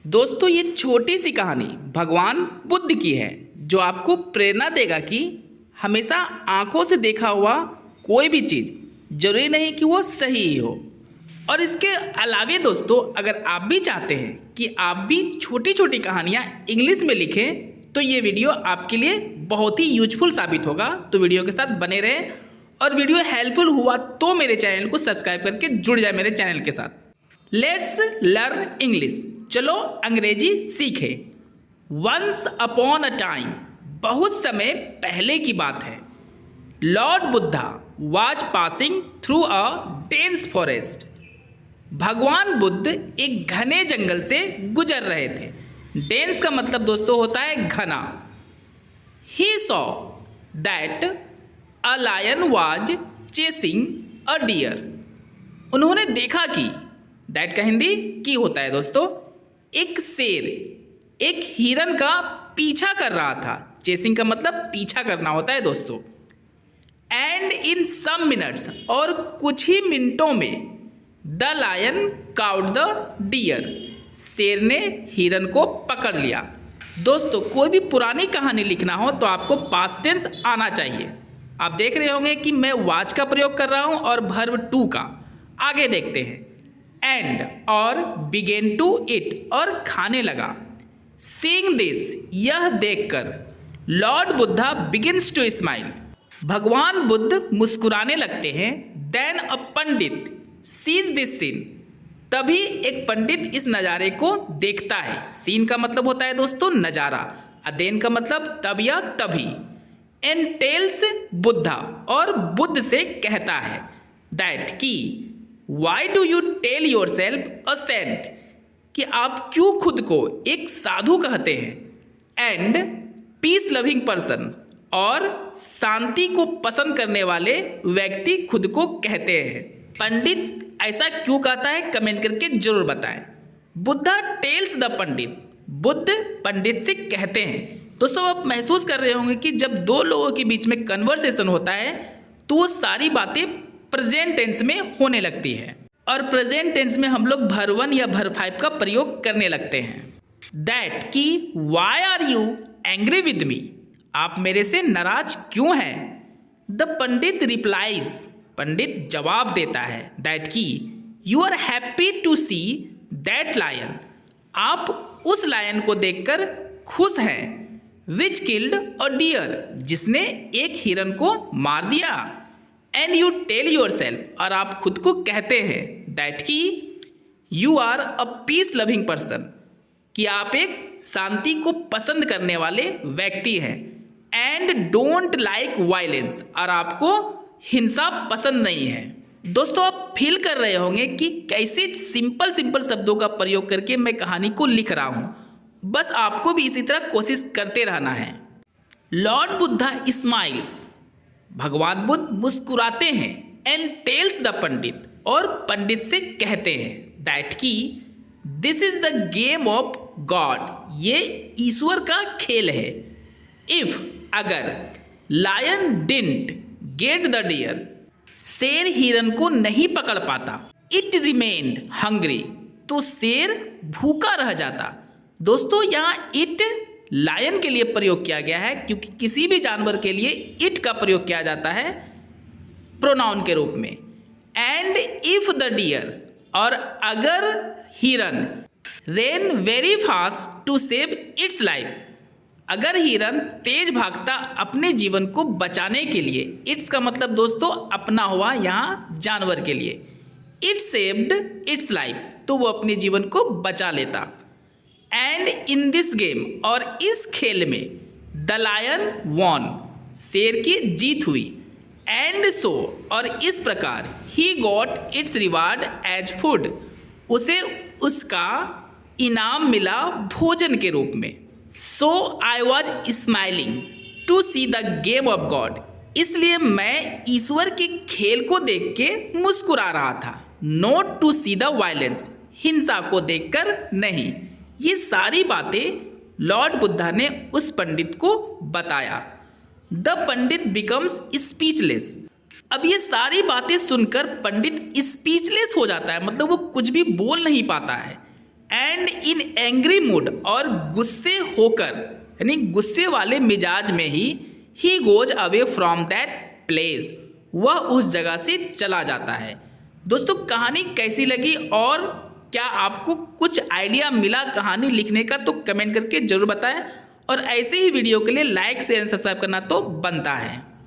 दोस्तों ये छोटी सी कहानी भगवान बुद्ध की है जो आपको प्रेरणा देगा कि हमेशा आंखों से देखा हुआ कोई भी चीज़ जरूरी नहीं कि वो सही ही हो। और इसके अलावे दोस्तों अगर आप भी चाहते हैं कि आप भी छोटी छोटी कहानियाँ इंग्लिश में लिखें तो ये वीडियो आपके लिए बहुत ही यूजफुल साबित होगा। तो वीडियो के साथ बने रहें और वीडियो हेल्पफुल हुआ तो मेरे चैनल को सब्सक्राइब करके जुड़ जाए मेरे चैनल के साथ। लेट्स लर्न इंग्लिश, चलो अंग्रेजी सीखे। वंस अपॉन अ टाइम, बहुत समय पहले की बात है। Lord Buddha was passing through a dense forest. भगवान बुद्ध एक घने जंगल से गुजर रहे थे। डेंस का मतलब दोस्तों होता है घना। He saw that a lion was chasing a deer. उन्होंने देखा कि दैट का हिंदी की होता है दोस्तों। एक शेर एक हिरन का पीछा कर रहा था। चेसिंग का मतलब पीछा करना होता है दोस्तों। एंड इन सम मिनट्स, और कुछ ही मिनटों में the lion caught the deer, शेर ने हिरन को पकड़ लिया। दोस्तों कोई भी पुरानी कहानी लिखना हो तो आपको पास्ट टेंस आना चाहिए। आप देख रहे होंगे कि मैं वाज का प्रयोग कर रहा हूं और वर्ब टू का। आगे देखते हैं। एंड और बिगेन टू इट, और खाने लगा। सीइंग दिस, यह देखकर lord Buddha begins to smile, भगवान बुद्ध मुस्कुराने लगते हैं। Then a pandit sees this scene, तभी एक पंडित इस नज़ारे को देखता है। सीन का मतलब होता है दोस्तों नज़ारा। देन का मतलब तब या तभी। एंड टेल्स बुद्धा, और बुद्ध से कहता है दैट की why do you tell yourself a saint, कि आप क्यों खुद को एक साधु कहते हैं। एंड पीस लविंग पर्सन, और शांति को पसंद करने वाले व्यक्ति खुद को कहते हैं। पंडित ऐसा क्यों कहता है कमेंट करके जरूर बताएं। बुद्धा टेल्स द पंडित, बुद्ध पंडित से कहते हैं। दोस्तों आप महसूस कर रहे होंगे कि जब दो लोगों के बीच में कन्वर्सेशन होता है तो वो सारी बातें प्रेजेंट टेंस में होने लगती है। और प्रेजेंट टेंस में हम लोग वर्ब वन या वर्ब फाइव का प्रयोग करने लगते हैं। दैट की why are you angry with me, आप मेरे से नाराज क्यों हैं। द पंडित रिप्लाइज, पंडित जवाब देता है दैट की you are happy to see that lion, आप उस लायन को देखकर खुश हैं। विच किल्ड अ डियर, जिसने एक हिरन को मार दिया। And you tell yourself, और आप खुद को कहते हैं दैट की you are a peace loving person, कि आप एक शांति को पसंद करने वाले व्यक्ति हैं। एंड डोंट लाइक वायलेंस, और आपको हिंसा पसंद नहीं है। दोस्तों आप फील कर रहे होंगे कि कैसे सिंपल शब्दों का प्रयोग करके मैं कहानी को लिख रहा हूँ। बस आपको भी इसी तरह कोशिश करते रहना है। लॉर्ड बुद्धा स्माइल्स, भगवान बुद्ध मुस्कुराते हैं। एंड टेल्स द पंडित, और पंडित से कहते हैं दैट की this is the game of god, ये ईश्वर का खेल है। इफ, अगर lion didn't get the deer, शेर हिरन को नहीं पकड़ पाता। इट रिमेन्ड हंग्री, तो शेर भूखा रह जाता। दोस्तों यहाँ इट लायन के लिए प्रयोग किया गया है क्योंकि किसी भी जानवर के लिए इट का प्रयोग किया जाता है प्रोनाउन के रूप में। एंड इफ द डियर, और अगर हिरन ran very fast to save its life, अगर हिरन तेज भागता अपने जीवन को बचाने के लिए। इट्स का मतलब दोस्तों अपना हुआ यहाँ जानवर के लिए। इट सेव्ड इट्स लाइफ, तो वो अपने जीवन को बचा लेता। एंड इन दिस गेम, और इस खेल में द लायन वॉन, शेर की जीत हुई। एंड सो, और इस प्रकार ही got its reward as food, उसे उसका इनाम मिला भोजन के रूप में। So I was smiling to see the game of God, इसलिए मैं ईश्वर के खेल को देख के मुस्कुरा रहा था। Not to see the violence, हिंसा को देखकर नहीं। ये सारी बातें लॉर्ड बुद्धा ने उस पंडित को बताया। द पंडित बिकम्स स्पीचलेस, अब ये सारी बातें सुनकर पंडित स्पीचलेस हो जाता है, मतलब वो कुछ भी बोल नहीं पाता है। एंड इन एंग्री मूड, और गुस्से होकर यानी गुस्से वाले मिजाज में he goes away from that place, वह उस जगह से चला जाता है। दोस्तों कहानी कैसी लगी और क्या आपको कुछ आइडिया मिला कहानी लिखने का, तो कमेंट करके जरूर बताएं। और ऐसे ही वीडियो के लिए लाइक शेयर एंड सब्सक्राइब करना तो बनता है।